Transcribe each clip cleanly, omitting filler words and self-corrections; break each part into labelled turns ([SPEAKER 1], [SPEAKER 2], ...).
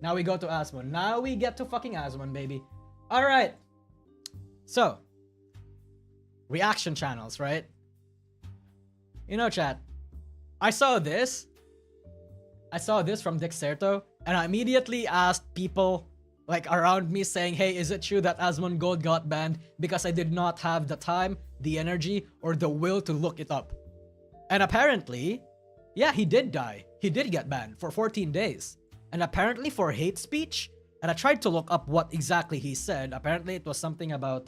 [SPEAKER 1] Now we go to Asmon. Now we get to fucking Asmon, baby. All right. So, reaction channels, right? You know, chat. I saw this from Dexerto, and I immediately asked people like around me saying, hey, is it true that Asmongold got banned because I did not have the time, the energy, or the will to look it up? And apparently, yeah, he did die. He did get banned for 14 days. And apparently for hate speech, and I tried to look up what exactly he said. Apparently it was something about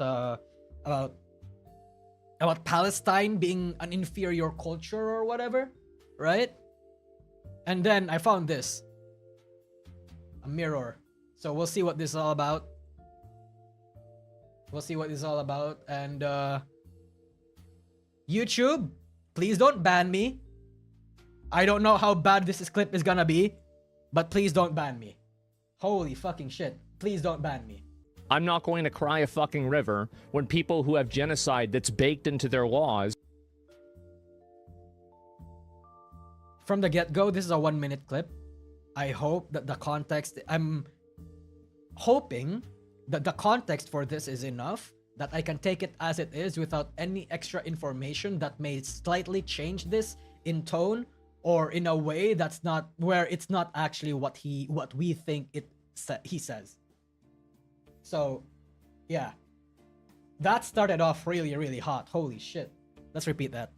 [SPEAKER 1] Palestine being an inferior culture or whatever, right? And then I found this. A mirror. So we'll see what this is all about. We'll see what this is all about. And YouTube, please don't ban me. I don't know how bad this clip is gonna be, but please don't ban me. Holy fucking shit. Please don't ban me.
[SPEAKER 2] I'm not going to cry a fucking river when people who have genocide that's baked into their laws.
[SPEAKER 1] From the get-go, this is a 1-minute clip. I hope that the context... I'm hoping that the context for this is enough that I can take it as it is without any extra information that may slightly change this in tone or in a way that's not where it's not actually what we think he says. So, yeah. That started off really, really hot. Holy shit. Let's repeat that.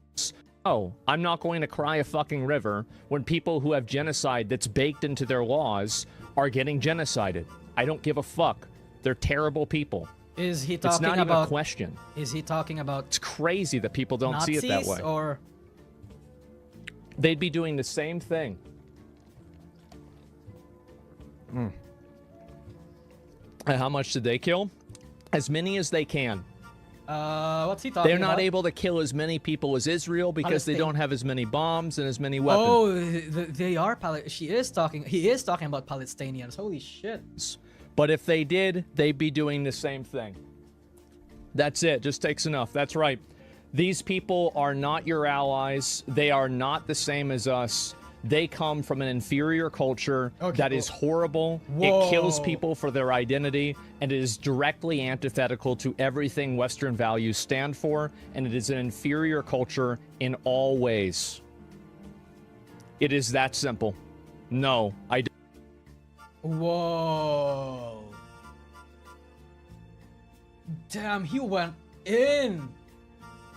[SPEAKER 2] Oh, I'm not going to cry a fucking river when people who have genocide that's baked into their laws are getting genocided. I don't give a fuck. They're terrible people.
[SPEAKER 1] Is he talking about...
[SPEAKER 2] It's not even a question.
[SPEAKER 1] Is he talking about...
[SPEAKER 2] It's crazy that people don't see it that way.
[SPEAKER 1] Or...
[SPEAKER 2] They'd be doing the same thing. And how much did they kill? As many as they can.
[SPEAKER 1] What's he talking about?
[SPEAKER 2] They're not able to kill as many people as Israel because they don't have as many bombs and as many weapons.
[SPEAKER 1] Oh, they are he is talking about Palestinians. Holy shit.
[SPEAKER 2] But if they did, they'd be doing the same thing. That's it. Just takes enough. That's right. These people are not your allies. They are not the same as us. They come from an inferior culture that is horrible.
[SPEAKER 1] Whoa.
[SPEAKER 2] It kills people for their identity, and it is directly antithetical to everything Western values stand for, and it is an inferior culture in all ways. It is that simple. No, I don't.
[SPEAKER 1] Whoa. Damn, he went in.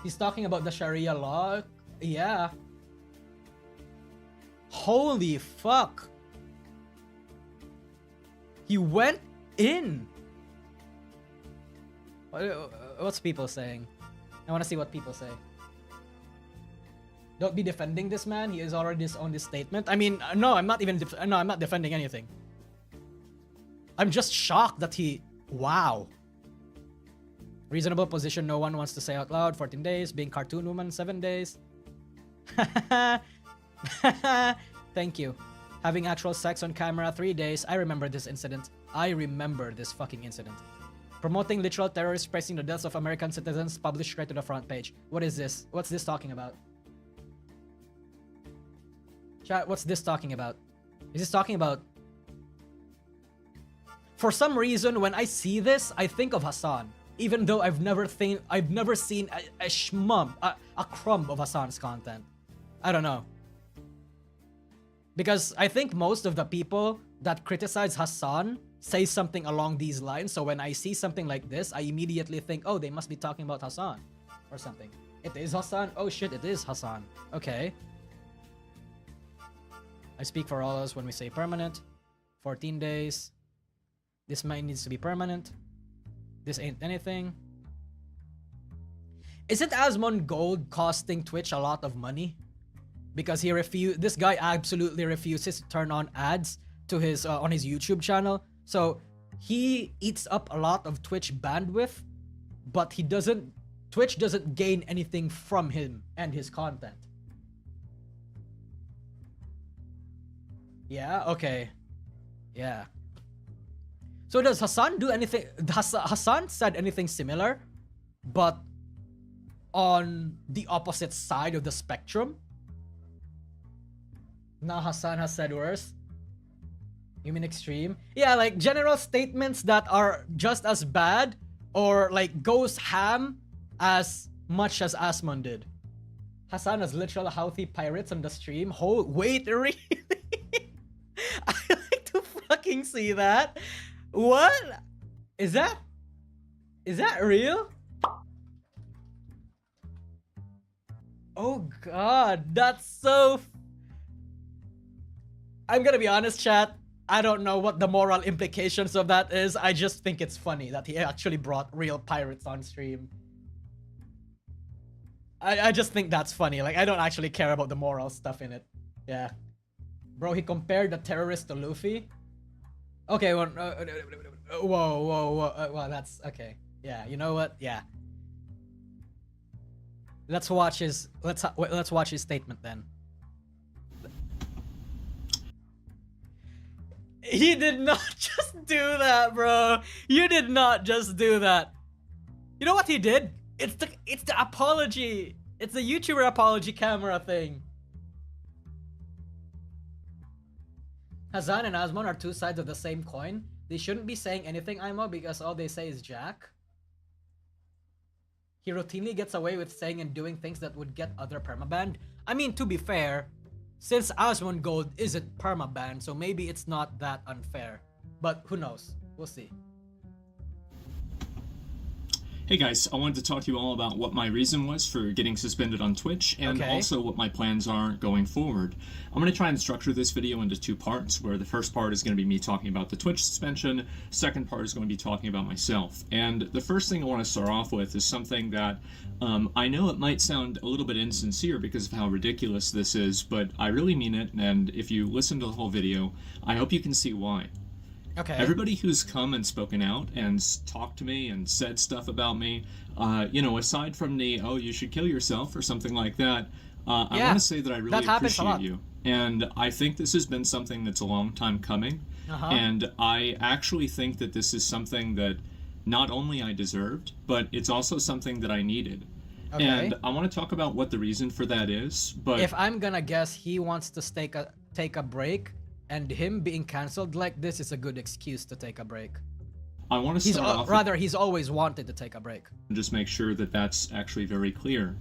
[SPEAKER 1] He's talking about the Sharia law. Yeah. Holy fuck. He went in. What's people saying? I want to see what people say. Don't be defending this man. He is already on this statement. I mean, no, I'm not even... No, I'm not defending anything. I'm just shocked that he... Wow. Reasonable position no one wants to say out loud. 14 days. Being cartoon woman 7 days. Thank you. Having actual sex on camera 3 days. I remember this incident. I remember this fucking incident. Promoting literal terrorists pressing the deaths of American citizens published right to the front page. What is this? What's this talking about? Chat, what's this talking about? Is this talking about... For some reason, when I see this, I think of Hassan. Even though I've never seen a crumb of Hassan's content. I don't know. Because I think most of the people that criticize Hassan say something along these lines. So when I see something like this, I immediately think, oh, they must be talking about Hassan or something. It is Hassan? Oh shit, it is Hassan. Okay. I speak for all of us when we say permanent. 14 days. This might needs to be permanent. This ain't anything. Isn't Asmongold costing Twitch a lot of money? Because this guy absolutely refuses to turn on ads to his on his YouTube channel. So he eats up a lot of Twitch bandwidth, but Twitch doesn't gain anything from him and his content. Yeah, okay. Yeah. So does Hassan do anything? Hassan said anything similar, but on the opposite side of the spectrum? Now Hassan has said worse. You mean extreme? Yeah, like general statements that are just as bad or like goes ham as much as Asmon did. Hassan has literal healthy pirates on the stream. Wait, really? I like to fucking see that. What? Is that real? Oh god, that's so... I'm gonna be honest, chat. I don't know what the moral implications of that is. I just think it's funny that he actually brought real pirates on stream. I just think that's funny. Like, I don't actually care about the moral stuff in it. Yeah. Bro, he compared the terrorist to Luffy. Okay, well, whoa. Well, that's okay. Yeah, you know what? Yeah. Let's watch his statement then. He did not just do that, bro. You did not just do that. You know what he did? It's the apology. It's the YouTuber apology camera thing. Hazan and Asmon are two sides of the same coin. They shouldn't be saying anything, Imo, because all they say is Jack. He routinely gets away with saying and doing things that would get other permabanned. I mean, to be fair, since Asmongold isn't permabanned, so maybe it's not that unfair. But who knows? We'll see.
[SPEAKER 3] Hey guys, I wanted to talk to you all about what my reason was for getting suspended on Twitch, and also what my plans are going forward. I'm going to try and structure this video into two parts, where the first part is going to be me talking about the Twitch suspension, second part is going to be talking about myself. And the first thing I want to start off with is something that I know it might sound a little bit insincere because of how ridiculous this is, but I really mean it, and if you listen to the whole video, I hope you can see why.
[SPEAKER 1] Okay.
[SPEAKER 3] Everybody who's come and spoken out and talked to me and said stuff about me, you know, aside from the, oh, you should kill yourself or something like that, I want to say that I really appreciate you. And I think this has been something that's a long time coming. And I actually think that this is something that not only I deserved, but it's also something that I needed. And I want to talk about what the reason for that is, but...
[SPEAKER 1] If I'm gonna guess, he wants to take a break, and him being cancelled like this is a good excuse to take a break.
[SPEAKER 3] I want to start off...
[SPEAKER 1] he's always wanted to take a break.
[SPEAKER 3] Just make sure that that's actually very clear.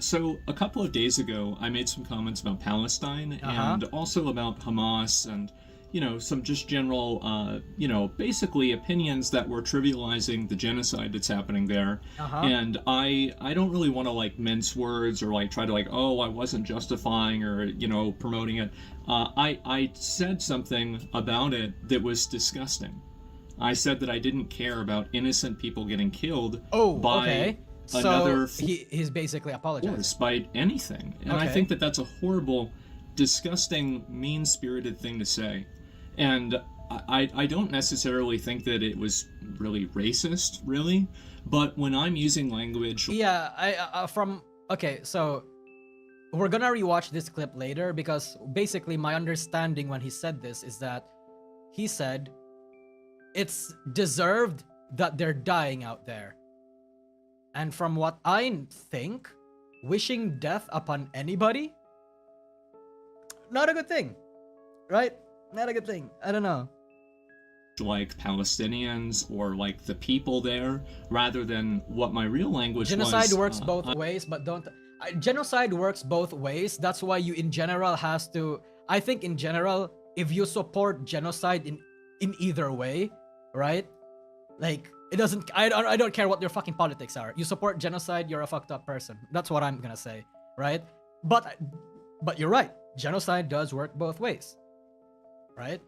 [SPEAKER 3] So a couple of days ago, I made some comments about Palestine and also about Hamas and, you know, some just general, you know, basically opinions that were trivializing the genocide that's happening there. And I don't really want to, like, mince words or, like, try to, like, oh, I wasn't justifying or, you know, promoting it. I said something about it that was disgusting. I said that I didn't care about innocent people getting killed by another...
[SPEAKER 1] So he's basically apologizing.
[SPEAKER 3] Despite anything. And I think that that's a horrible, disgusting, mean-spirited thing to say. And I don't necessarily think that it was really racist, really. But when I'm using language...
[SPEAKER 1] Yeah, okay, so... We're gonna rewatch this clip later because basically my understanding when he said this is that he said it's deserved that they're dying out there. And from what I think, wishing death upon anybody, not a good thing, right? Not a good thing. I don't know.
[SPEAKER 3] Like Palestinians or like the people there, rather than what my real language
[SPEAKER 1] Genocide works both ways, but don't... genocide works both ways. That's why you in general has to... I think in general, if you support genocide in either way, right? Like, it doesn't... I don't care what your fucking politics are. You support genocide, you're a fucked up person. That's what I'm gonna say, right? But you're right. Genocide does work both ways, right?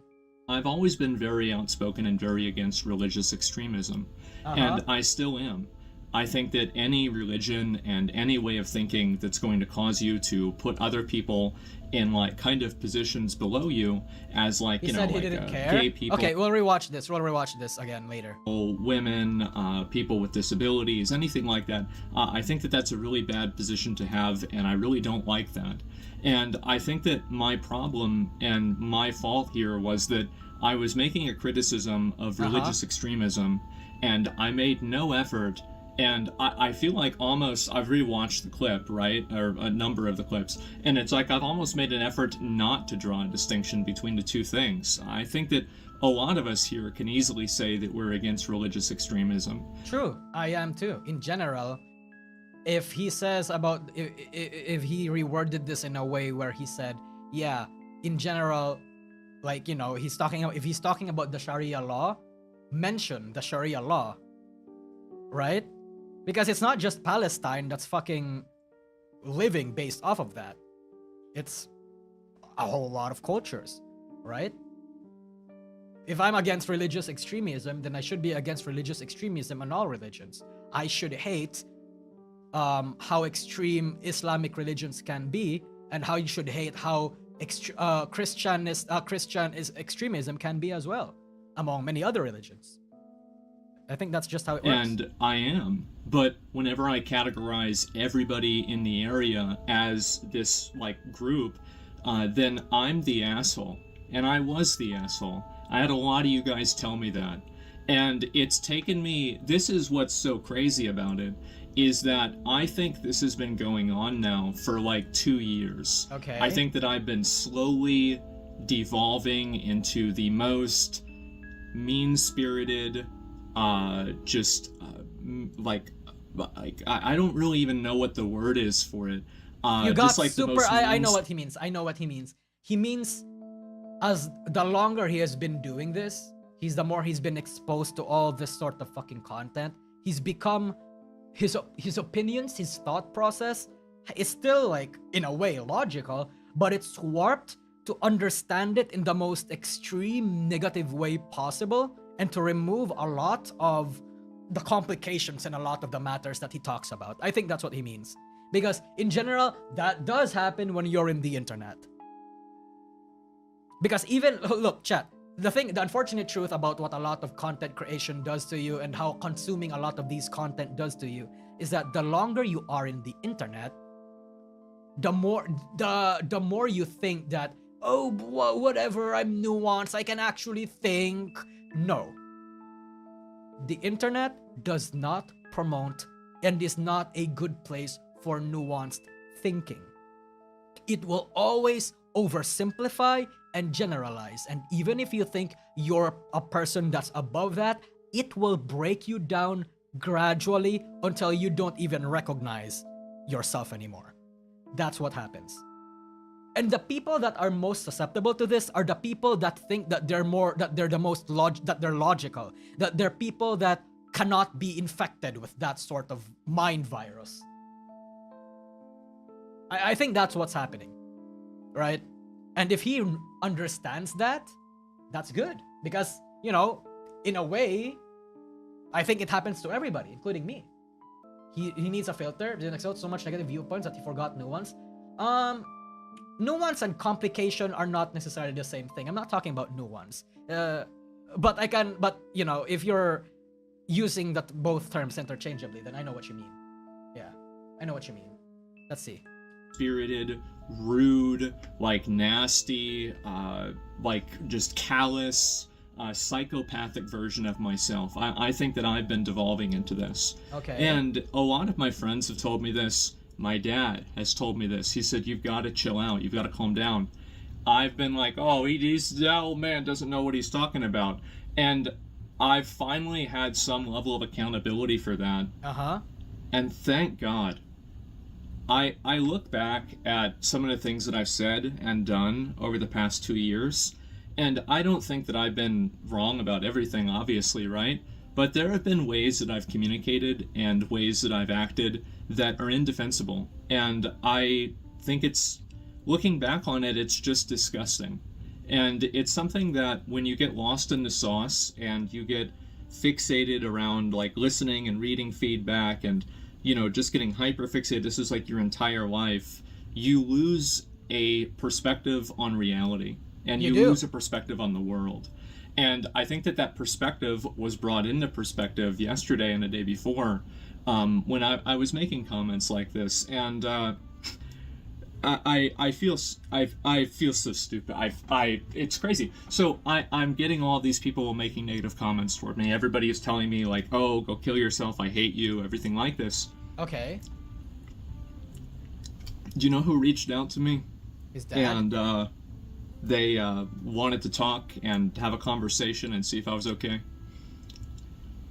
[SPEAKER 3] I've always been very outspoken and very against religious extremism, and I still am. I think that any religion and any way of thinking that's going to cause you to put other people in, like, kind of positions below you as, like, you know, like gay people.
[SPEAKER 1] Okay, we'll rewatch this. We'll rewatch this again later.
[SPEAKER 3] Women, people with disabilities, anything like that. I think that that's a really bad position to have, and I really don't like that. And I think that my problem and my fault here was that I was making a criticism of religious extremism, and I made no effort And I feel like almost I've rewatched the clip, right, or a number of the clips, and it's like I've almost made an effort not to draw a distinction between the two things. I think that a lot of us here can easily say that we're against religious extremism.
[SPEAKER 1] True, I am too. In general, if he says about if he reworded this in a way where he said, yeah, in general, like, you know, he's talking about, if he's talking about the Sharia law, mention the Sharia law, right? Because it's not just Palestine that's fucking living based off of that. It's a whole lot of cultures, right? If I'm against religious extremism, then I should be against religious extremism in all religions. I should hate how extreme Islamic religions can be, and how you should hate how Christian extremism can be as well, among many other religions. I think that's just how it works.
[SPEAKER 3] And I am. But whenever I categorize everybody in the area as this, like, group, then I'm the asshole. And I was the asshole. I had a lot of you guys tell me that. And it's taken me... This is what's so crazy about it, is that I think this has been going on now for, like, 2 years.
[SPEAKER 1] Okay.
[SPEAKER 3] I think that I've been slowly devolving into the most mean-spirited... I don't really even know what the word is for it.
[SPEAKER 1] You got
[SPEAKER 3] just like
[SPEAKER 1] super. I know what he means. I know what he means. He means, as the longer he has been doing this, the more he's been exposed to all this sort of fucking content. He's become his opinions, his thought process is still, like, in a way logical, but it's warped to understand it in the most extreme negative way possible, and to remove a lot of the complications and a lot of the matters that he talks about. I think that's what he means. Because in general, that does happen when you're in the internet. Because even, look, chat, the unfortunate truth about what a lot of content creation does to you and how consuming a lot of these content does to you is that the longer you are in the internet, the more you think that, oh, whatever, I'm nuanced, I can actually think. No. The internet does not promote and is not a good place for nuanced thinking. It will always oversimplify and generalize, and even if you think you're a person that's above that, it will break you down gradually until you don't even recognize yourself anymore. That's what happens. And the people that are most susceptible to this are the people that think that they're logical, that they're people that cannot be infected with that sort of mind virus. I think that's what's happening, right? And if he understands that, that's good. Because, you know, in a way, I think it happens to everybody, including me. He needs a filter. He accepts so much negative viewpoints that he forgot nuance. Nuance and complication are not necessarily the same thing. I'm not talking about nuance. But you know, if you're using both terms interchangeably, then I know what you mean. Yeah, I know what you mean. Let's see.
[SPEAKER 3] Spirited, rude, like nasty, like just callous, psychopathic version of myself. I think that I've been devolving into this.
[SPEAKER 1] Okay.
[SPEAKER 3] And a lot of my friends have told me this. My dad has told me this. He said, you've got to chill out. You've got to calm down. I've been like, oh, that old man doesn't know what he's talking about. And I've finally had some level of accountability for that.
[SPEAKER 1] Uh-huh.
[SPEAKER 3] And thank God. I look back at some of the things that I've said and done over the past 2 years, and I don't think that I've been wrong about everything, obviously, right? But there have been ways that I've communicated and ways that I've acted that are indefensible. And I think looking back on it, it's just disgusting. And it's something that when you get lost in the sauce and you get fixated around like listening and reading feedback and, you know, just getting hyper fixated, this is like your entire life, you lose a perspective on reality. And you lose a perspective on the world. And I think that perspective was brought into perspective yesterday and the day before when I was making comments like this. And I feel so stupid. It's crazy. So I'm getting all these people making negative comments toward me. Everybody is telling me like, oh, go kill yourself. I hate you. Everything like this.
[SPEAKER 1] Okay.
[SPEAKER 3] Do you know who reached out to me?
[SPEAKER 1] His dad.
[SPEAKER 3] And they wanted to talk and have a conversation and see if I was okay.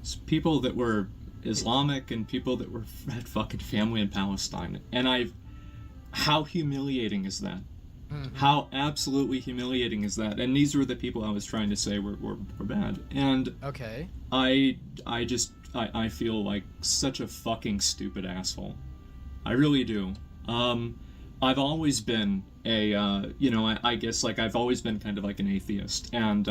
[SPEAKER 3] It's people that were Islamic and people that had fucking family in Palestine. And how humiliating is that? Mm-hmm. How absolutely humiliating is that? And these were the people I was trying to say were bad. And
[SPEAKER 1] okay.
[SPEAKER 3] I feel like such a fucking stupid asshole. I really do. I've always been I guess like I've always been kind of like an atheist, and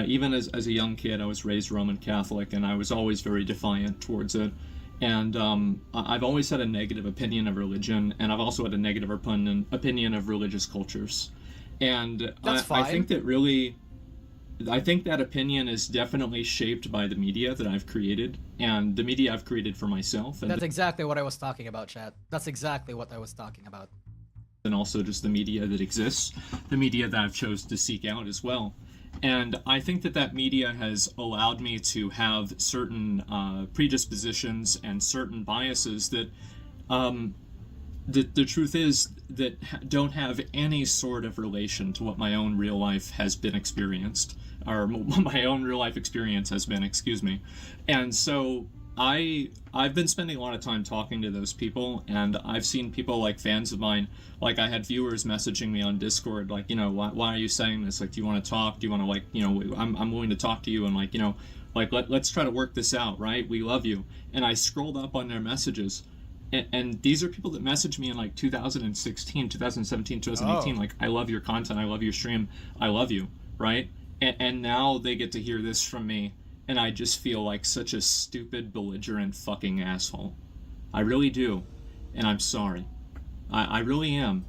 [SPEAKER 3] even as a young kid I was raised Roman Catholic, and I was always very defiant towards it, and I've always had a negative opinion of religion, and I've also had a negative opinion of religious cultures, and I think that opinion is definitely shaped by the media that I've created, and the media I've created for myself. And
[SPEAKER 1] that's exactly what I was talking about, Chad. That's exactly what I was talking about.
[SPEAKER 3] And also just the media that exists, the media that I've chose to seek out as well. And I think that media has allowed me to have certain predispositions and certain biases that the truth is that don't have any sort of relation to what my own real life has been experienced, or my own real life experience has been, excuse me. And so I've been spending a lot of time talking to those people, and I've seen people like fans of mine, like I had viewers messaging me on Discord, like, you know, why are you saying this? Like, do you want to talk? Do you want to, like, you know, I'm willing to talk to you, and like, you know, like let's try to work this out, right? We love you. And I scrolled up on their messages, and these are people that messaged me in like 2016, 2017, 2018, like, I love your content, I love your stream, I love you, right? And now they get to hear this from me. And I just feel like such a stupid, belligerent fucking asshole. I really do. And I'm sorry. I really am.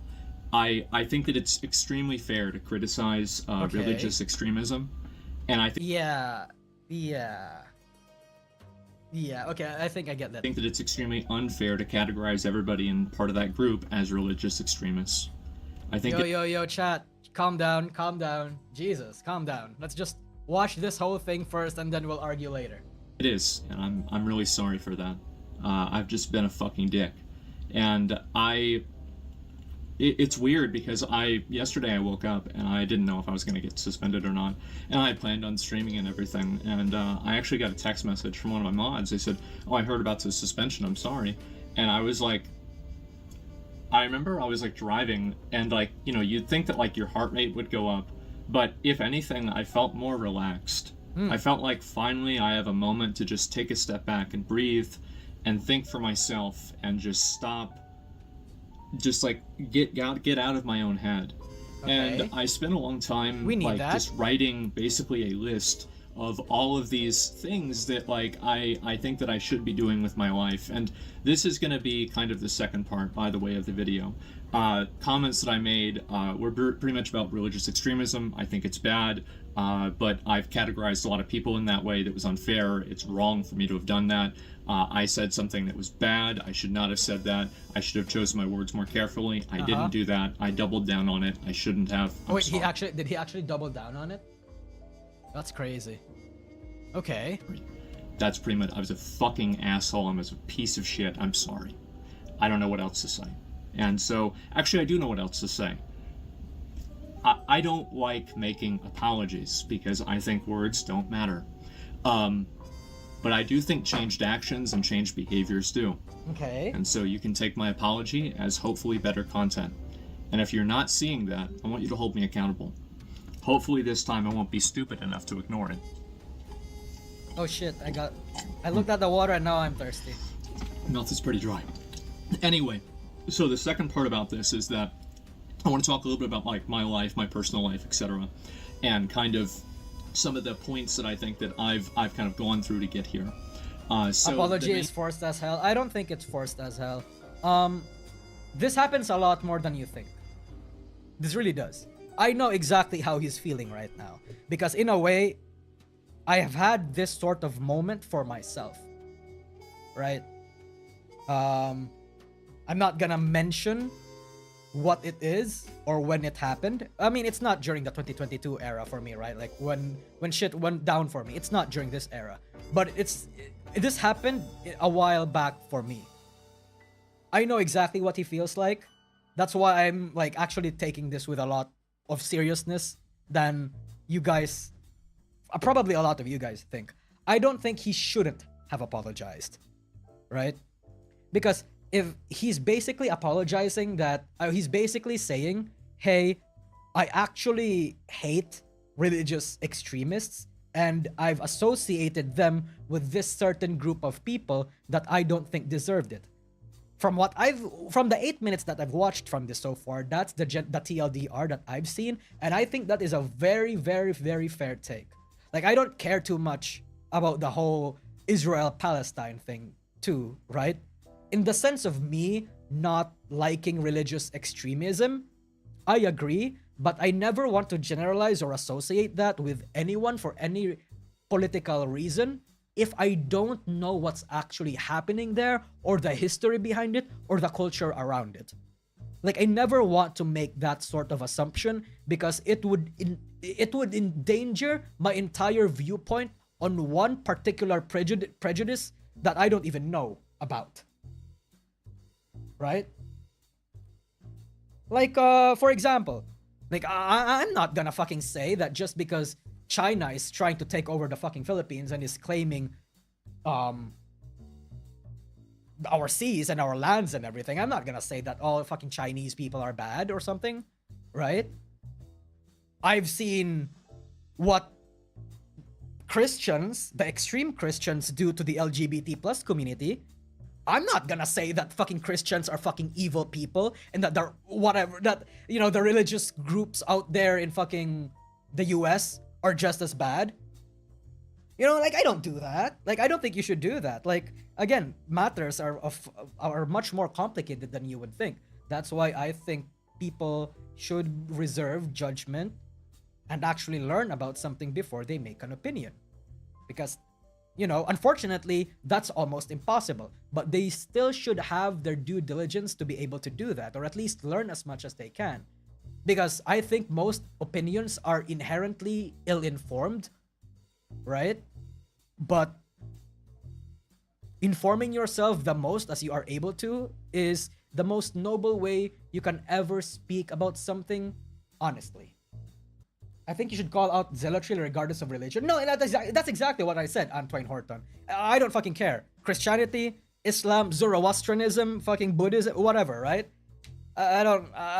[SPEAKER 3] I think that it's extremely fair to criticize religious extremism. And I think...
[SPEAKER 1] Yeah, okay, I think I get that.
[SPEAKER 3] I think that it's extremely unfair to categorize everybody in part of that group as religious extremists. I think...
[SPEAKER 1] Yo, chat. Calm down. Jesus, calm down. Let's just... watch this whole thing first, and then we'll argue later.
[SPEAKER 3] It is, and I'm really sorry for that. I've just been a fucking dick, and it's weird because yesterday I woke up and I didn't know if I was gonna get suspended or not, and I had planned on streaming and everything, and I actually got a text message from one of my mods. They said, "Oh, I heard about the suspension. I'm sorry," and I was like. I remember I was like driving, and like, you know, you'd think that like your heart rate would go up. But if anything, I felt more relaxed. I felt like finally I have a moment to just take a step back and breathe and think for myself and just stop, just like get out of my own head. Okay. And I spent a long time just writing basically a list of all of these things that like I think that I should be doing with my life. And this is going to be kind of the second part, by the way, of the video. Comments that I made were pretty much about religious extremism. I think it's bad, but I've categorized a lot of people in that way that was unfair. It's wrong for me to have done that. I said something that was bad. I should not have said that. I should have chosen my words more carefully. I didn't do that. I doubled down on it. I shouldn't have.
[SPEAKER 1] Wait, did he actually double down on it? That's crazy. Okay.
[SPEAKER 3] That's pretty much, I was a fucking asshole. I was a piece of shit. I'm sorry. I don't know what else to say. And so, actually I do know what else to say. I don't like making apologies because I think words don't matter. But I do think changed actions and changed behaviors do.
[SPEAKER 1] Okay.
[SPEAKER 3] And so you can take my apology as hopefully better content. And if you're not seeing that, I want you to hold me accountable. Hopefully this time I won't be stupid enough to ignore it.
[SPEAKER 1] Oh shit, I looked at the water and now I'm thirsty.
[SPEAKER 3] Mouth is pretty dry. Anyway, so the second part about this is that I want to talk a little bit about like my life, my personal life, etc. And kind of some of the points that I think that I've kind of gone through to get here. So
[SPEAKER 1] apology is forced as hell. I don't think it's forced as hell. This happens a lot more than you think. This really does. I know exactly how he's feeling right now. Because in a way, I have had this sort of moment for myself. Right? I'm not gonna mention what it is or when it happened. I mean, it's not during the 2022 era for me, right? Like when shit went down for me. It's not during this era. But this happened a while back for me. I know exactly what he feels like. That's why I'm like actually taking this with a lot of seriousness than you guys, probably a lot of you guys think. I don't think he shouldn't have apologized, right? Because if he's basically apologizing that, he's basically saying, hey, I actually hate religious extremists and I've associated them with this certain group of people that I don't think deserved it. From the 8 minutes that I've watched from this so far, that's the TLDR that I've seen, and I think that is a very, very, very fair take. Like, I don't care too much about the whole Israel-Palestine thing too, right? In the sense of me not liking religious extremism, I agree, but I never want to generalize or associate that with anyone for any political reason if I don't know what's actually happening there, or the history behind it, or the culture around it. Like, I never want to make that sort of assumption because it would endanger my entire viewpoint on one particular prejudice that I don't even know about. Right? Like, for example, like, I'm not gonna fucking say that just because China is trying to take over the fucking Philippines and is claiming our seas and our lands and everything, I'm not gonna say that all fucking Chinese people are bad or something, right? I've seen what Christians, the extreme Christians, do to the LGBT plus community. I'm not gonna say that fucking Christians are fucking evil people and that they're whatever, that, you know, the religious groups out there in fucking the US are just as bad. You know, like, I don't do that. Like, I don't think you should do that. Like, again, matters are much more complicated than you would think. That's why I think people should reserve judgment and actually learn about something before they make an opinion. Because, you know, unfortunately, that's almost impossible. But they still should have their due diligence to be able to do that, or at least learn as much as they can. Because I think most opinions are inherently ill-informed, right? But informing yourself the most as you are able to is the most noble way you can ever speak about something honestly. I think you should call out zealotry regardless of religion. No, that's exactly what I said, Antoine Horton. I don't fucking care. Christianity, Islam, Zoroastrianism, fucking Buddhism, whatever, right? I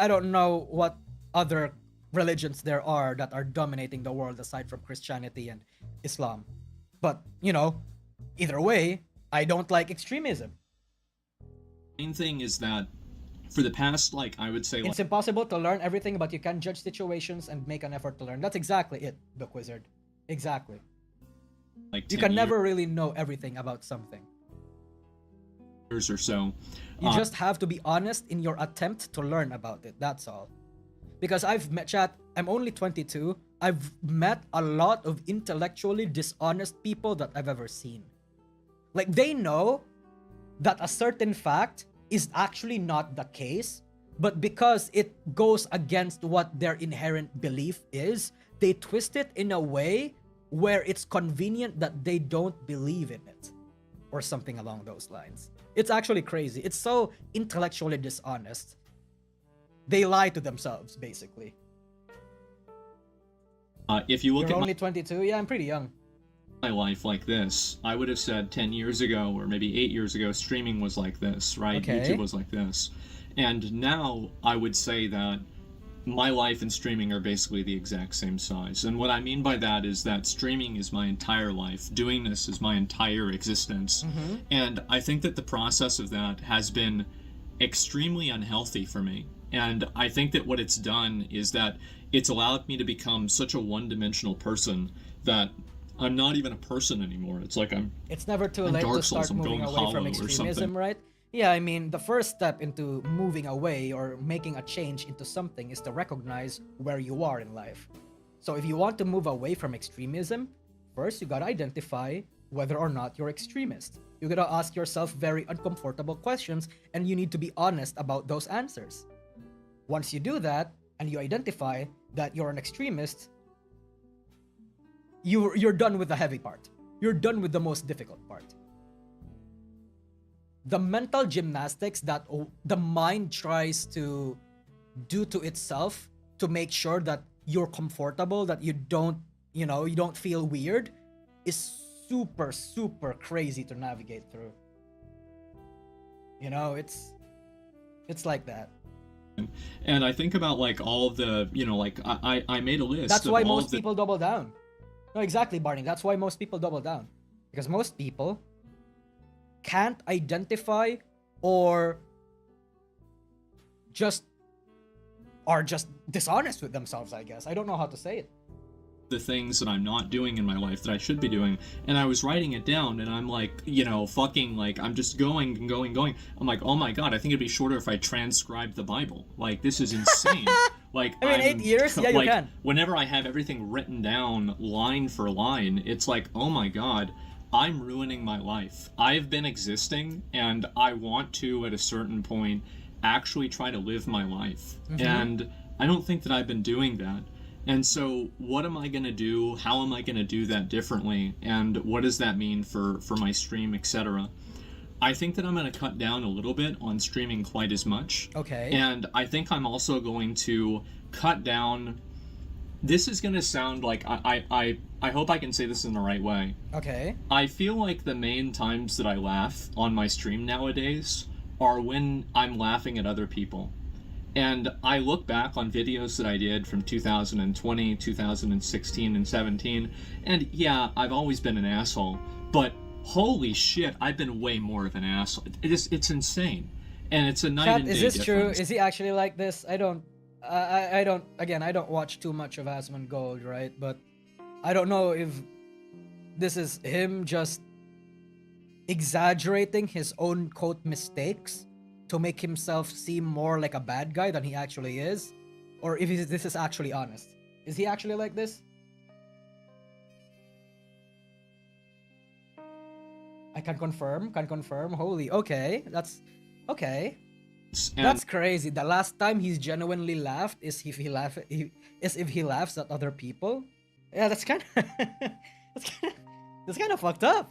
[SPEAKER 1] don't know what other religions there are that are dominating the world aside from Christianity and Islam. But, you know, either way, I don't like extremism.
[SPEAKER 3] Main thing is that for the past, like, I would say,
[SPEAKER 1] it's impossible to learn everything, but you can judge situations and make an effort to learn. That's exactly it, Book Wizard. Exactly.
[SPEAKER 3] Like,
[SPEAKER 1] you can never really know everything about something.
[SPEAKER 3] Years or so.
[SPEAKER 1] You just have to be honest in your attempt to learn about it. That's all. Because I've met, chat, I'm only 22. I've met a lot of intellectually dishonest people that I've ever seen. Like, they know that a certain fact is actually not the case, but because it goes against what their inherent belief is, they twist it in a way where it's convenient that they don't believe in it, or something along those lines. It's actually crazy. It's so intellectually dishonest. They lie to themselves, basically.
[SPEAKER 3] If you look
[SPEAKER 1] You're
[SPEAKER 3] at
[SPEAKER 1] only 22? Yeah, I'm pretty young.
[SPEAKER 3] my life like this, I would have said 10 years ago, or maybe 8 years ago, streaming was like this, right?
[SPEAKER 1] Okay.
[SPEAKER 3] YouTube was like this. And now I would say that my life and streaming are basically the exact same size. And what I mean by that is that streaming is my entire life. Doing this is my entire existence.
[SPEAKER 1] Mm-hmm.
[SPEAKER 3] And I think that the process of that has been extremely unhealthy for me. And I think that what it's done is that it's allowed me to become such a one-dimensional person that I'm not even a person anymore. It's like
[SPEAKER 1] It's never too late to start moving away from extremism, right? Yeah, I mean, the first step into moving away or making a change into something is to recognize where you are in life. So if you want to move away from extremism, first you gotta identify whether or not you're extremist. You gotta ask yourself very uncomfortable questions, and you need to be honest about those answers. Once you do that and you identify that you're an extremist, you're done with the heavy part. You're done with the most difficult part. The mental gymnastics that the mind tries to do to itself to make sure that you're comfortable, that you don't feel weird, is super, super crazy to navigate through. It's like that.
[SPEAKER 3] And I think about like all of the, like I made a list.
[SPEAKER 1] That's
[SPEAKER 3] of
[SPEAKER 1] why
[SPEAKER 3] all
[SPEAKER 1] most
[SPEAKER 3] of the...
[SPEAKER 1] people double down. No, exactly, Barney. That's why most people double down. Because most people can't identify or are just dishonest with themselves, I guess. I don't know how to say it.
[SPEAKER 3] The things that I'm not doing in my life that I should be doing, and I was writing it down, and I'm like, fucking, like, I'm just going and going and going. I'm like, oh my god, I think it'd be shorter if I transcribed the Bible. Like, this is insane. Like,
[SPEAKER 1] I mean, 8 years? Yeah, you can.
[SPEAKER 3] Whenever I have everything written down line for line, it's like, oh my god, I'm ruining my life. I've been existing, and I want to, at a certain point, actually try to live my life. Mm-hmm. And I don't think that I've been doing that. And so what am I going to do? How am I going to do that differently? And what does that mean for my stream, etc.? I think that I'm going to cut down a little bit on streaming quite as much.
[SPEAKER 1] Okay.
[SPEAKER 3] And I think I'm also going to cut down... This is going to sound like... I hope I can say this in the right way.
[SPEAKER 1] Okay.
[SPEAKER 3] I feel like the main times that I laugh on my stream nowadays are when I'm laughing at other people. And I look back on videos that I did from 2020, 2016, and 17, and yeah, I've always been an asshole, but holy shit, I've been way more of an asshole. It's insane. And it's a night and day difference. Is this true?
[SPEAKER 1] Is he actually like this? I don't watch too much of Asmongold, right? But I don't know if this is him just exaggerating his own quote mistakes to make himself seem more like a bad guy than he actually is, or if this is actually honest. Is he actually like this? I can confirm. Holy, okay, that's okay. That's crazy. The last time he's genuinely laughed is if he laughs at other people. Yeah, that's kind of that's kind of fucked up.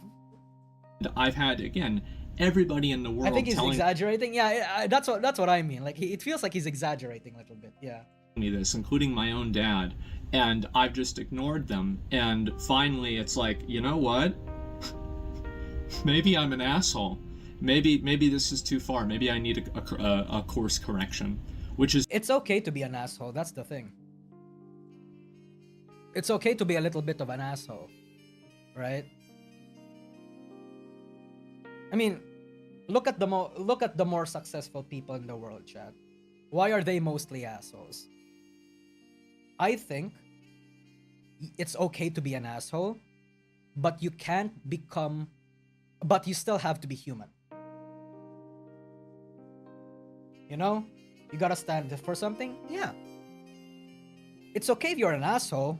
[SPEAKER 3] I've had, again, everybody in the world.
[SPEAKER 1] I think he's exaggerating. Yeah, that's what I mean. Like, it feels like he's exaggerating a little bit. Yeah.
[SPEAKER 3] Me this, including my own dad, and I've just ignored them. And finally, it's like, you know what? Maybe I'm an asshole. Maybe this is too far. Maybe I need a course correction, which is.
[SPEAKER 1] It's okay to be an asshole. That's the thing. It's okay to be a little bit of an asshole, right? I mean, look at the more successful people in the world, Chad. Why are they mostly assholes? I think it's okay to be an asshole, but you still have to be human. You gotta stand for something. Yeah. It's okay if you're an asshole,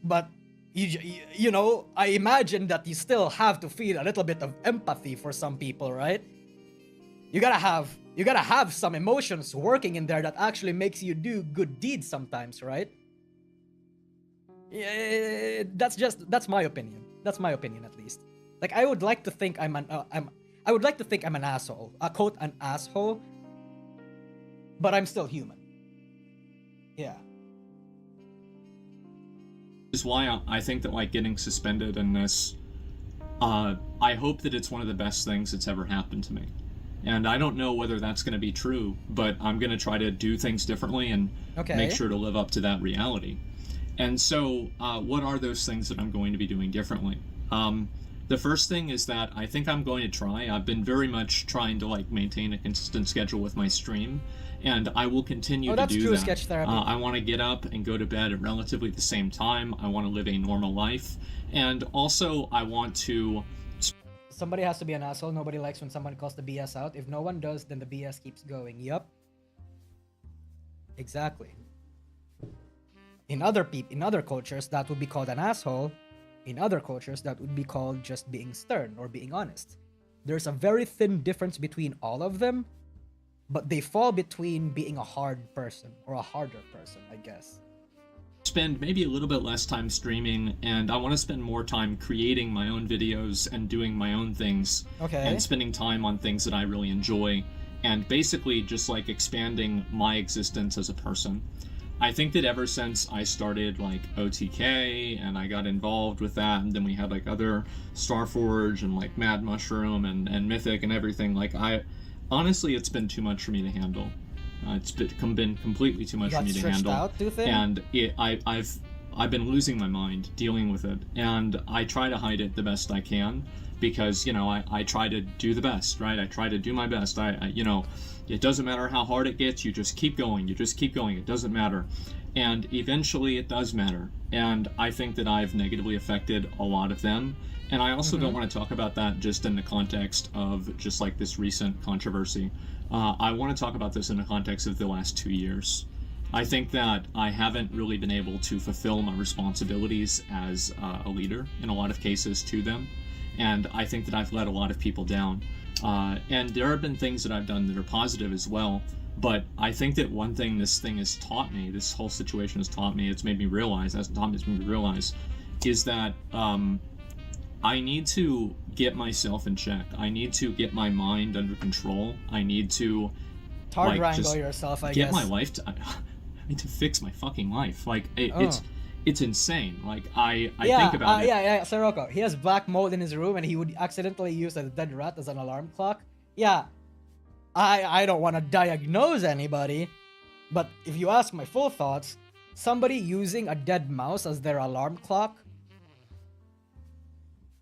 [SPEAKER 1] but I imagine that you still have to feel a little bit of empathy for some people, right? You gotta have some emotions working in there that actually makes you do good deeds sometimes, right? Yeah, that's my opinion. That's my opinion, at least. Like, I would like to think I'm an asshole, quote, an asshole, but I'm still human. Yeah.
[SPEAKER 3] Is why I think that, like, getting suspended in this, I hope that it's one of the best things that's ever happened to me. And I don't know whether that's going to be true, but I'm going to try to do things differently and make sure to live up to that reality. And so, what are those things that I'm going to be doing differently? The first thing is that I think I'm going to try. I've been very much trying to, like, maintain a consistent schedule with my stream, and I will continue to do that.
[SPEAKER 1] Oh, that's true, sketch therapy.
[SPEAKER 3] I want to get up and go to bed at relatively the same time. I want to live a normal life, and also I want to...
[SPEAKER 1] Somebody has to be an asshole. Nobody likes when someone calls the BS out. If no one does, then the BS keeps going. Yup. Exactly. In other cultures, that would be called an asshole. In other cultures, that would be called just being stern or being honest. There's a very thin difference between all of them, but they fall between being a hard person or a harder person, I guess.
[SPEAKER 3] Spend maybe a little bit less time streaming, and I want to spend more time creating my own videos and doing my own things.
[SPEAKER 1] Okay.
[SPEAKER 3] And spending time on things that I really enjoy, and basically just like expanding my existence as a person. I think that ever since I started like OTK and I got involved with that, and then we had like other Starforge and like Mad Mushroom and Mythic and everything, like honestly, it's been too much for me to handle. It's been completely too much for me to handle.
[SPEAKER 1] Out, do you think?
[SPEAKER 3] And I've been losing my mind dealing with it, and I try to hide it the best I can, because I try to do the best, right? I try to do my best. I it doesn't matter how hard it gets, you just keep going. It doesn't matter. And eventually it does matter. And I think that I've negatively affected a lot of them. And I also don't want to talk about that just in the context of just like this recent controversy. I want to talk about this in the context of the last 2 years. I think that I haven't really been able to fulfill my responsibilities as a leader in a lot of cases to them. And I think that I've let a lot of people down. And there have been things that I've done that are positive as well. But I think that one thing this thing has taught me, this whole situation has taught me, it's made me realize, is that I need to get myself in check. I need to get my mind under control. I need to
[SPEAKER 1] wrangle yourself, I guess.
[SPEAKER 3] Get my life I need to fix my fucking life. Like it's insane. Like I think about it.
[SPEAKER 1] Yeah, Sirocco. He has black mold in his room, and he would accidentally use a dead rat as an alarm clock. Yeah, I don't want to diagnose anybody, but if you ask my full thoughts, somebody using a dead mouse as their alarm clock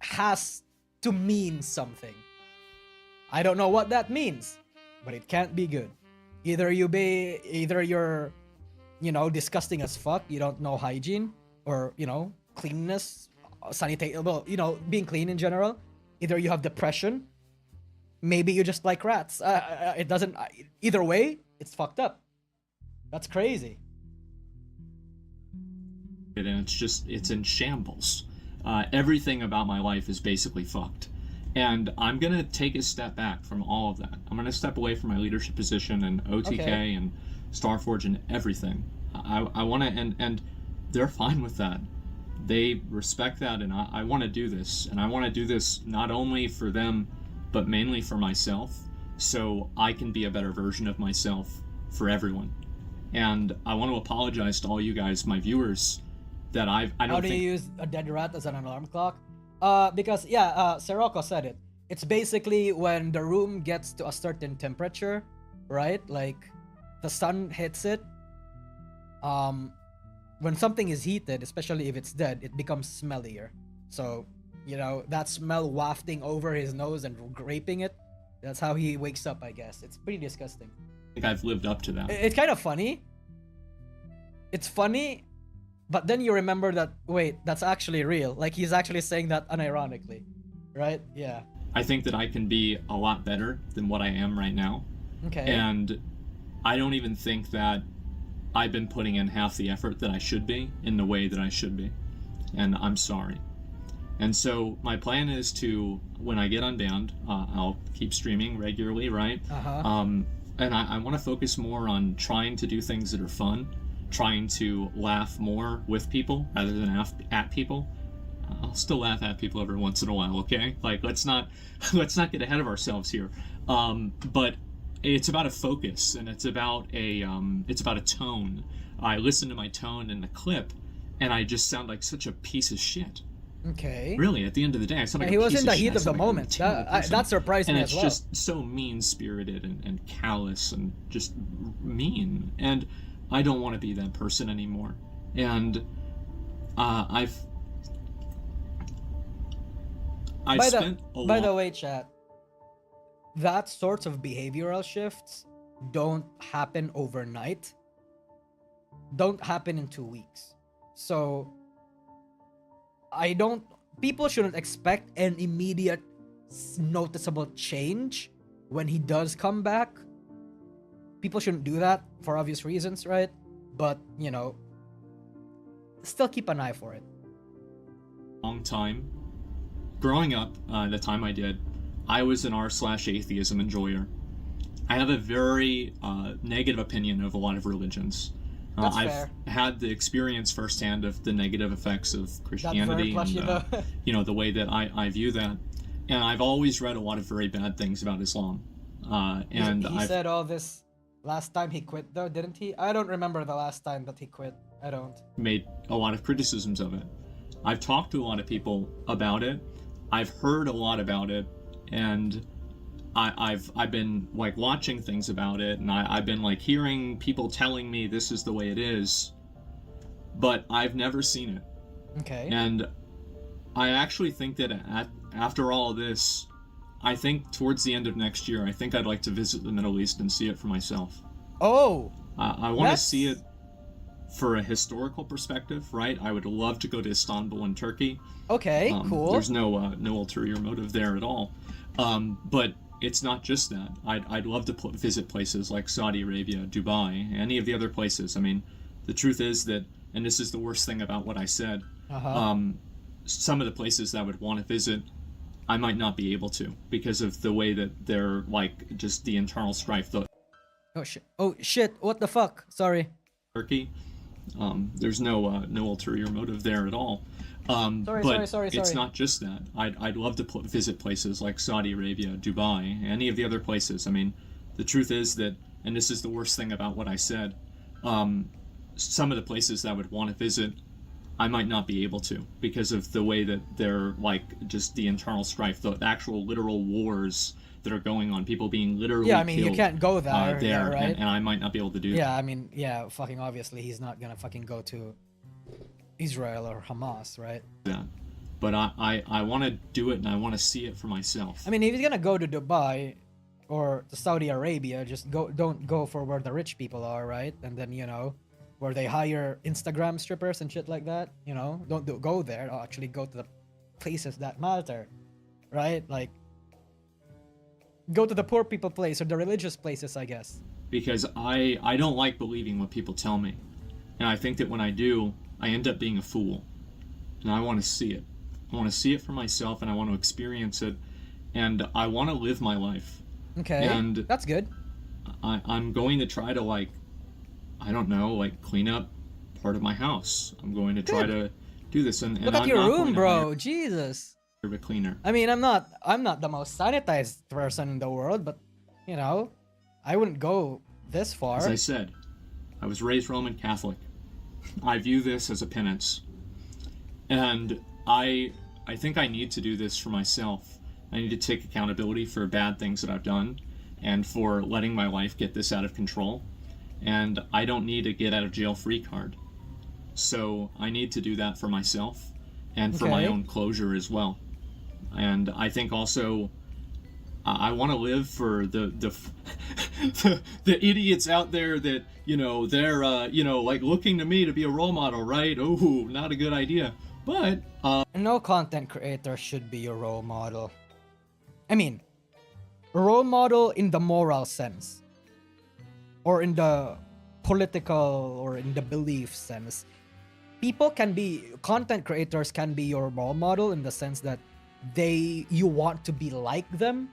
[SPEAKER 1] has to mean something. I don't know what that means, but it can't be good. Either you're disgusting as fuck, you don't know hygiene, or cleanliness, being clean in general. Either you have depression, maybe you just like rats. It doesn't, either way, it's fucked up. That's crazy.
[SPEAKER 3] And it's in shambles. Everything about my life is basically fucked. And I'm going to take a step back from all of that. I'm going to step away from my leadership position and OTK and Starforge and everything. I want to, and they're fine with that. They respect that, and I want to do this. And I want to do this not only for them, but mainly for myself, so I can be a better version of myself for everyone. And I want to apologize to all you guys, my viewers, that
[SPEAKER 1] How do you use a dead rat as an alarm clock? Because Sirocco said it. It's basically when the room gets to a certain temperature, right? Like the sun hits it. When something is heated, especially if it's dead, it becomes smellier. So, that smell wafting over his nose and graping it, that's how he wakes up, I guess. It's pretty disgusting.
[SPEAKER 3] I think I've lived up to that.
[SPEAKER 1] It's kind of funny. It's funny, but then you remember that, wait, that's actually real. Like, he's actually saying that unironically, right? Yeah.
[SPEAKER 3] I think that I can be a lot better than what I am right now.
[SPEAKER 1] Okay.
[SPEAKER 3] And I don't even think that I've been putting in half the effort that I should be in the way that I should be. And I'm sorry. And so my plan is to, when I get unbanned, I'll keep streaming regularly, right? And I want to focus more on trying to do things that are fun, trying to laugh more with people rather than at people. I'll still laugh at people every once in a while, okay? Like, let's not get ahead of ourselves here. But it's about a focus, and it's about a tone. I listen to my tone in the clip, and I just sound like such a piece of shit.
[SPEAKER 1] Okay.
[SPEAKER 3] Really, at the end of the day, I sound like
[SPEAKER 1] he
[SPEAKER 3] a
[SPEAKER 1] was
[SPEAKER 3] piece
[SPEAKER 1] in the
[SPEAKER 3] of
[SPEAKER 1] heat
[SPEAKER 3] shit.
[SPEAKER 1] of the moment. That surprised me as well.
[SPEAKER 3] And it's just so mean-spirited and callous and just mean. And I don't want to be that person anymore. And By
[SPEAKER 1] the way, chat, that sorts of behavioral shifts don't happen overnight. Don't happen in 2 weeks. So people shouldn't expect an immediate noticeable change when he does come back. People shouldn't do that for obvious reasons, right? But, still keep an eye for it.
[SPEAKER 3] Long time. Growing up, the time I did, I was an r/atheism enjoyer. I have a very negative opinion of a lot of religions.
[SPEAKER 1] That's
[SPEAKER 3] I've
[SPEAKER 1] fair.
[SPEAKER 3] had the experience firsthand of the negative effects of Christianity
[SPEAKER 1] plushy,
[SPEAKER 3] and you know, the way that I view that. And I've always read a lot of very bad things about Islam. And
[SPEAKER 1] he
[SPEAKER 3] I've
[SPEAKER 1] said all this last time he quit, though, didn't he? I don't remember the last time that he quit. I don't.
[SPEAKER 3] made a lot of criticisms of it. I've talked to a lot of people about it. I've heard a lot about it, and I've been like watching things about it, and I've been like hearing people telling me this is the way it is, but I've never seen it.
[SPEAKER 1] Okay.
[SPEAKER 3] And I actually think that after all of this, I think towards the end of next year, I think I'd like to visit the Middle East and see it for myself.
[SPEAKER 1] Oh.
[SPEAKER 3] I want to see it for a historical perspective, right? I would love to go to Istanbul in Turkey.
[SPEAKER 1] Okay. Cool.
[SPEAKER 3] There's no ulterior motive there at all. But it's not just that. I'd love to visit places like Saudi Arabia, Dubai, any of the other places. I mean, the truth is that, and this is the worst thing about what I said, some of the places that I would want to visit, I might not be able to because of the way that they're like just the internal strife.
[SPEAKER 1] Oh shit. Oh shit. What the fuck? Sorry.
[SPEAKER 3] Turkey. There's no ulterior motive there at all.
[SPEAKER 1] Sorry.
[SPEAKER 3] It's not just that. I'd love to visit places like Saudi Arabia, Dubai, any of the other places. I mean, the truth is that, and this is the worst thing about what I said, some of the places that I would want to visit, I might not be able to because of the way that they're like just the internal strife, the actual literal wars that are going on, people being literally
[SPEAKER 1] Yeah, I mean, you
[SPEAKER 3] killed,
[SPEAKER 1] can't go there,
[SPEAKER 3] there,
[SPEAKER 1] right?
[SPEAKER 3] and I might not be able to do that.
[SPEAKER 1] Yeah, I mean, yeah, fucking obviously he's not gonna fucking go to Israel or Hamas, right?
[SPEAKER 3] That. But I want to do it and I want to see it for myself.
[SPEAKER 1] I mean, if he's gonna go to Dubai or to Saudi Arabia, just don't go for where the rich people are, right? And then, you know, where they hire Instagram strippers and shit like that, you know? Don't go there. Actually go to the places that matter, right? Like, go to the poor people place or the religious places, I guess.
[SPEAKER 3] Because I don't like believing what people tell me. And I think that when I do, I end up being a fool. And I want to see it. I want to see it for myself and I want to experience it. And I want to live my life.
[SPEAKER 1] Okay,
[SPEAKER 3] and
[SPEAKER 1] that's good.
[SPEAKER 3] I'm going to try to, like, I don't know, like, clean up part of my house. I'm going to try to do this. And
[SPEAKER 1] Look at
[SPEAKER 3] I'm
[SPEAKER 1] your
[SPEAKER 3] not
[SPEAKER 1] room,
[SPEAKER 3] going to
[SPEAKER 1] bro.
[SPEAKER 3] hire
[SPEAKER 1] Jesus.
[SPEAKER 3] a cleaner.
[SPEAKER 1] I mean, I'm not the most sanitized person in the world, but, you know, I wouldn't go this far.
[SPEAKER 3] As I said, I was raised Roman Catholic. I view this as a penance. And I think I need to do this for myself. I need to take accountability for bad things that I've done and for letting my life get this out of control. And I don't need a get out of jail free card. So I need to do that for myself and for my own closure as well. And I think also I want to live for the the idiots out there that, you know, they're you know, like looking to me to be a role model, right? Oh, not a good idea. But
[SPEAKER 1] no content creator should be your role model. I mean, role model in the moral sense, or in the political or in the belief sense. Content creators can be your role model in the sense that you want to be like them,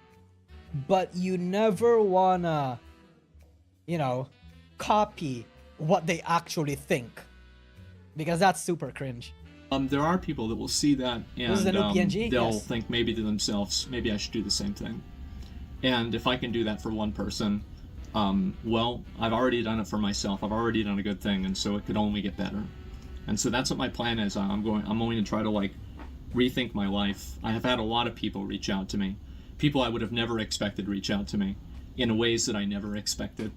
[SPEAKER 1] but you never wanna, you know, copy what they actually think, because that's super cringe.
[SPEAKER 3] there are people that will see that and they'll
[SPEAKER 1] Yes.
[SPEAKER 3] think maybe to themselves, maybe I should do the same thing. And if I can do that for one person, well, I've already done it for myself. I've already done a good thing, and so it could only get better. And so that's what my plan is. I'm going to try to, like, rethink my life. I have had a lot of people reach out to me, people I would have never expected reach out to me in ways that I never expected.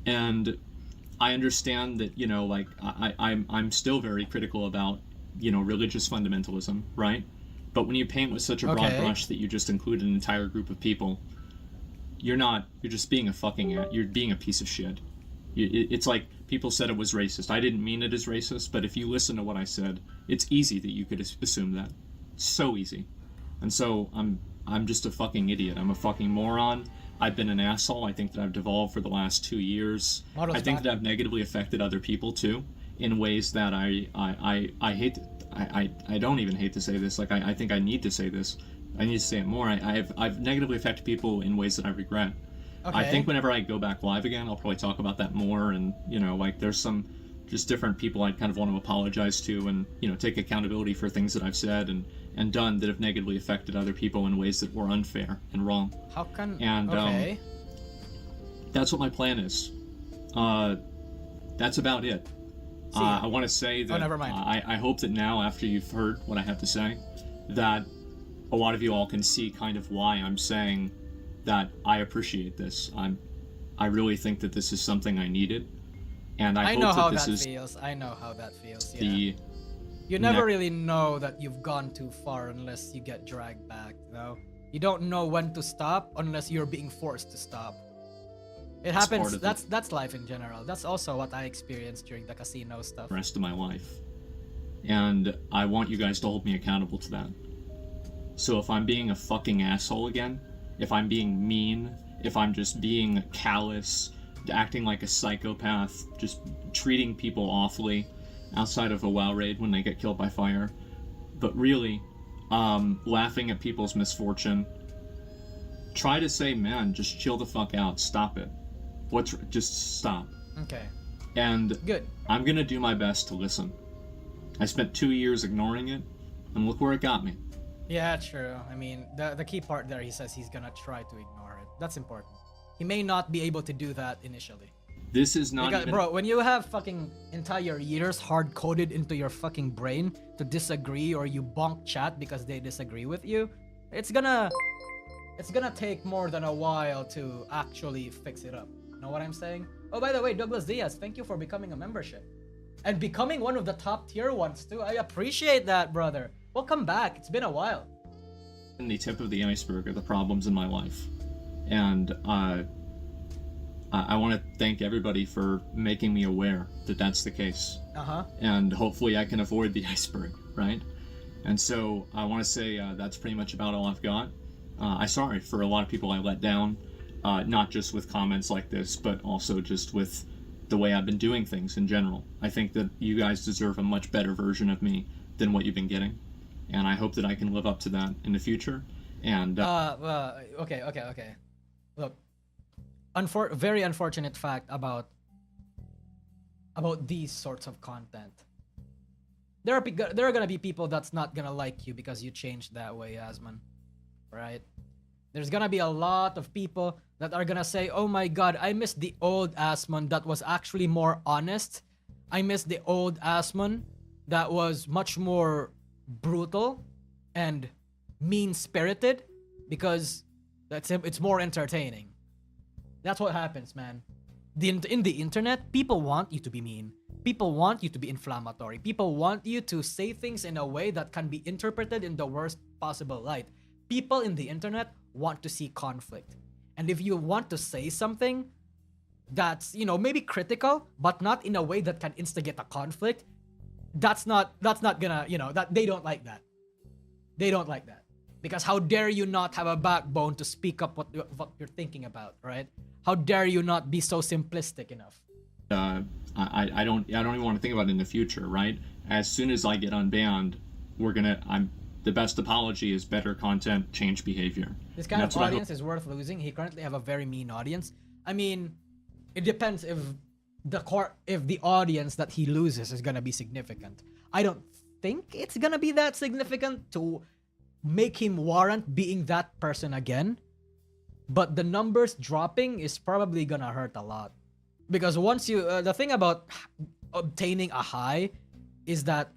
[SPEAKER 3] And I understand that, you know, like, I'm still very critical about, you know, religious fundamentalism, right? But when you paint with such a broad brush that you just include an entire group of people, you're just being you're being a piece of shit. It's like people said it was racist. I didn't mean it as racist, but if you listen to what I said, it's easy that you could assume that. So easy. And so I'm just a fucking idiot. I'm a fucking moron. I've been an asshole. I think that I've devolved for the last 2 years. I think that I've negatively affected other people too, in ways that I hate. I don't even hate to say this. Like, I think I need to say this. I need to say it more. I've negatively affected people in ways that I regret. I
[SPEAKER 1] Okay.
[SPEAKER 3] think whenever I go back live again, I'll probably talk about that more. And, you know, like there's some just different people I kind of want to apologize to and, you know, take accountability for things that I've said and done that have negatively affected other people in ways that were unfair and wrong.
[SPEAKER 1] How can...
[SPEAKER 3] And
[SPEAKER 1] okay.
[SPEAKER 3] that's what my plan is. That's about it. I want to say that
[SPEAKER 1] never mind.
[SPEAKER 3] I hope that now, after you've heard what I have to say, that a lot of you all can see kind of why I'm saying that I appreciate this. I really think that this is something I needed, and I hope
[SPEAKER 1] know how
[SPEAKER 3] that this
[SPEAKER 1] that
[SPEAKER 3] is
[SPEAKER 1] feels. I know how that feels. Yeah.
[SPEAKER 3] the
[SPEAKER 1] You never
[SPEAKER 3] ne-
[SPEAKER 1] really know that you've gone too far unless you get dragged back, you know? You don't know when to stop unless you're being forced to stop. It
[SPEAKER 3] That's
[SPEAKER 1] happens.
[SPEAKER 3] part of it.
[SPEAKER 1] That's life in general. That's also what I experienced during the casino stuff.
[SPEAKER 3] rest of my life, and I want you guys to hold me accountable to that. So if I'm being a fucking asshole again, if I'm being mean, if I'm just being callous, acting like a psychopath, just treating people awfully outside of a WoW raid when they get killed by fire, but really laughing at people's misfortune, try to say, man, just chill the fuck out, stop it. Just stop.
[SPEAKER 1] Okay.
[SPEAKER 3] And
[SPEAKER 1] Good.
[SPEAKER 3] I'm gonna do my best to listen. I spent 2 years ignoring it, and look where it got me.
[SPEAKER 1] Yeah, true. I mean, the key part there, he says he's gonna try to ignore it. That's important. He may not be able to do that initially.
[SPEAKER 3] This is not
[SPEAKER 1] Because,
[SPEAKER 3] even...
[SPEAKER 1] bro, when you have fucking entire years hard-coded into your fucking brain to disagree, or you bonk chat because they disagree with you, it's gonna take more than a while to actually fix it up. Know what I'm saying? Oh, by the way, Douglas Diaz, thank you for becoming a membership. And becoming one of the top tier ones too. I appreciate that, brother. Welcome back. It's been a while.
[SPEAKER 3] the tip of the iceberg are the problems in my life. And I want to thank everybody for making me aware that that's the case. And hopefully I can avoid the iceberg, right? And so I want to say that's pretty much about all I've got. I'm sorry for a lot of people I let down, not just with comments like this, but also just with the way I've been doing things in general. I think that you guys deserve a much better version of me than what you've been getting. And I hope that I can live up to that in the future. And
[SPEAKER 1] Okay. Look, very unfortunate fact about these sorts of content. There are gonna be people that's not gonna like you because you changed that way, Asmon. Right? There's gonna be a lot of people that are gonna say, "Oh my God, I miss the old Asmon that was actually more honest. I miss the old Asmon that was much more brutal and mean-spirited because it's more entertaining." That's what happens, man. In the internet, people want you to be mean. People want you to be inflammatory. People want you to say things in a way that can be interpreted in the worst possible light. People in the internet want to see conflict. And if you want to say something that's, maybe critical, but not in a way that can instigate a conflict, that's not gonna, that they don't like that. They don't like that. Because how dare you not have a backbone to speak up what you're thinking about, right? How dare you not be so simplistic enough?
[SPEAKER 3] I don't even want to think about it in the future, right? As soon as I get unbanned, the best apology is better content, change behavior.
[SPEAKER 1] This kind of audience is worth losing. He currently have a very mean audience. I mean, it depends if the audience that he loses is gonna be significant. I don't think it's gonna be that significant to make him warrant being that person again. But the numbers dropping is probably gonna hurt a lot. Because once you, the thing about obtaining a high is that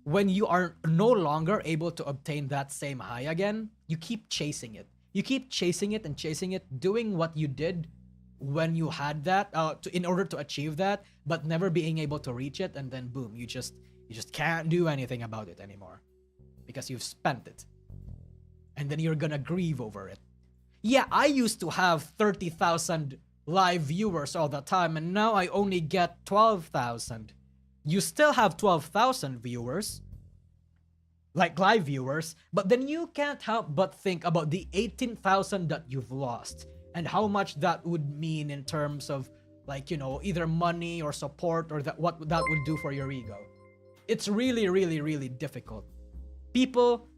[SPEAKER 1] when you are no longer able to obtain that same high again, you keep chasing it. You keep chasing it and chasing it, doing what you did when you had that, in order to achieve that, but never being able to reach it, and then boom, you just can't do anything about it anymore because you've spent it, and then you're gonna grieve over it. Yeah, I used to have 30,000 live viewers all the time, and now I only get 12,000. You still have 12,000 viewers, like live viewers, but then you can't help but think about the 18,000 that you've lost and how much that would mean in terms of, like, either money or support, or what that would do for your ego. It's really, really, really difficult. People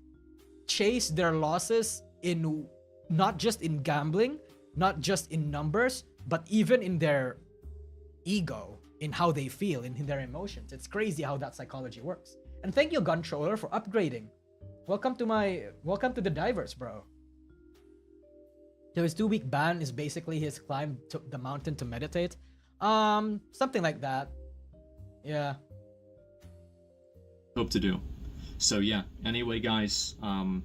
[SPEAKER 1] chase their losses in not just in gambling, not just in numbers, but even in their ego, in how they feel, in their emotions. It's crazy how that psychology works. And thank you, Guntroller, for upgrading. Welcome to the divers, bro. So his 2-week ban is basically his climb to the mountain to meditate. Something like that. Yeah.
[SPEAKER 3] Hope to do. So yeah, anyway guys, I'm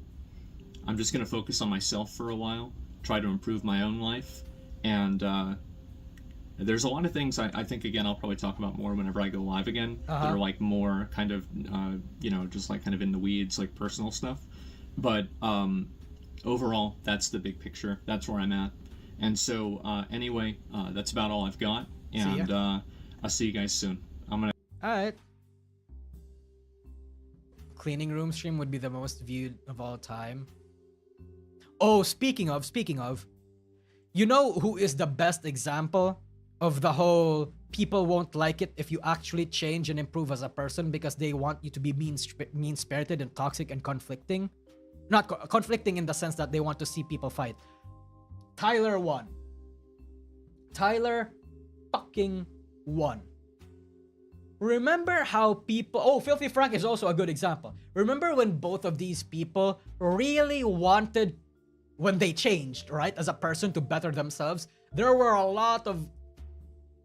[SPEAKER 3] just gonna focus on myself for a while, try to improve my own life, and there's a lot of things I think, again, I'll probably talk about more whenever I go live again, that are like more kind of, just like kind of in the weeds, like personal stuff. But overall, that's the big picture. That's where I'm at. And so anyway, that's about all I've got. And I'll see you guys soon.
[SPEAKER 1] Alright. Cleaning room stream would be the most viewed of all time. Oh, speaking of, you know who is the best example of the whole people won't like it if you actually change and improve as a person because they want you to be mean-spirited and toxic and conflicting? Not conflicting in the sense that they want to see people fight. Tyler won. Tyler fucking won. Remember how people... Oh, Filthy Frank is also a good example. Remember when both of these people really wanted, when they changed, right, as a person to better themselves, there were a lot of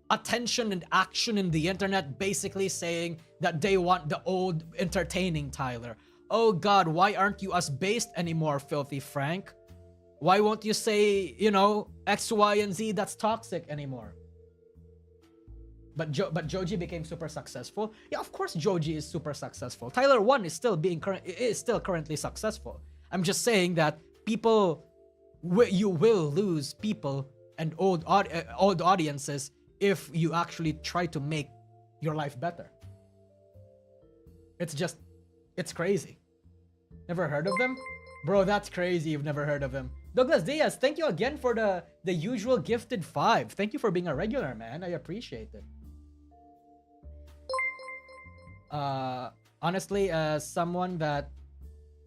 [SPEAKER 1] attention and action in the internet basically saying that they want the old entertaining Tyler. Oh god, why aren't you as based anymore, Filthy Frank? Why won't you say, X, Y, and Z that's toxic anymore? But Joji became super successful. Yeah, of course Joji is super successful. Tyler 1 is still currently successful. I'm just saying that you will lose people and old audiences if you actually try to make your life better. It's crazy. Never heard of them? Bro, that's crazy you've never heard of him. Douglas Diaz, thank you again for the usual gifted 5. Thank you for being a regular, man. I appreciate it. Honestly, as someone that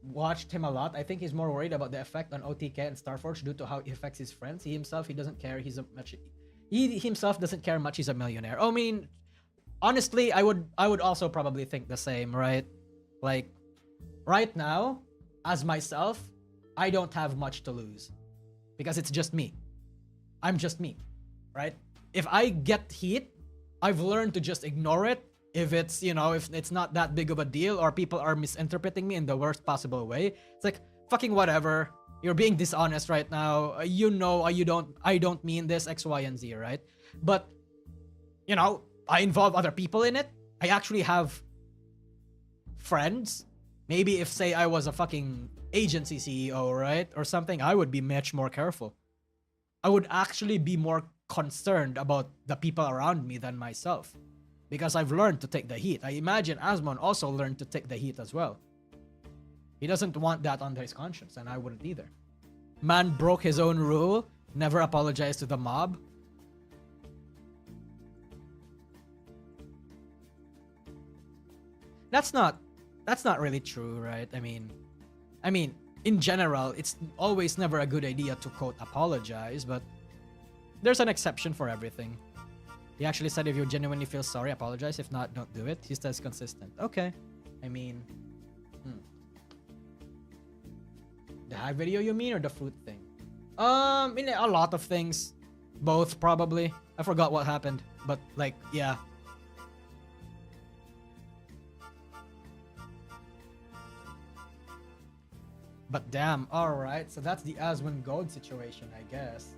[SPEAKER 1] watched him a lot, I think he's more worried about the effect on OTK and Starforge due to how it affects his friends. He doesn't care. He himself doesn't care much. He's a millionaire. I mean, honestly, I would also probably think the same, right? Like, right now, as myself, I don't have much to lose because it's just me. I'm just me, right? If I get heat, I've learned to just ignore it. If it's, if it's not that big of a deal or people are misinterpreting me in the worst possible way, it's like, fucking whatever. You're being dishonest right now. I don't mean this X, Y, and Z, right? But, I involve other people in it. I actually have friends. Maybe if, say, I was a fucking agency CEO, right? Or something, I would be much more careful. I would actually be more concerned about the people around me than myself. Because I've learned to take the heat. I imagine Asmon also learned to take the heat as well. He doesn't want that on his conscience, and I wouldn't either. Man broke his own rule, never apologized to the mob. That's not really true, right? I mean, in general, it's always never a good idea to quote apologize, but there's an exception for everything. He actually said if you genuinely feel sorry, apologize. If not, don't do it. He stays consistent. Okay. I mean... The hack video you mean or the fruit thing? In a lot of things. Both, probably. I forgot what happened. But, like, yeah. But damn, alright. So that's the Asmongold situation, I guess.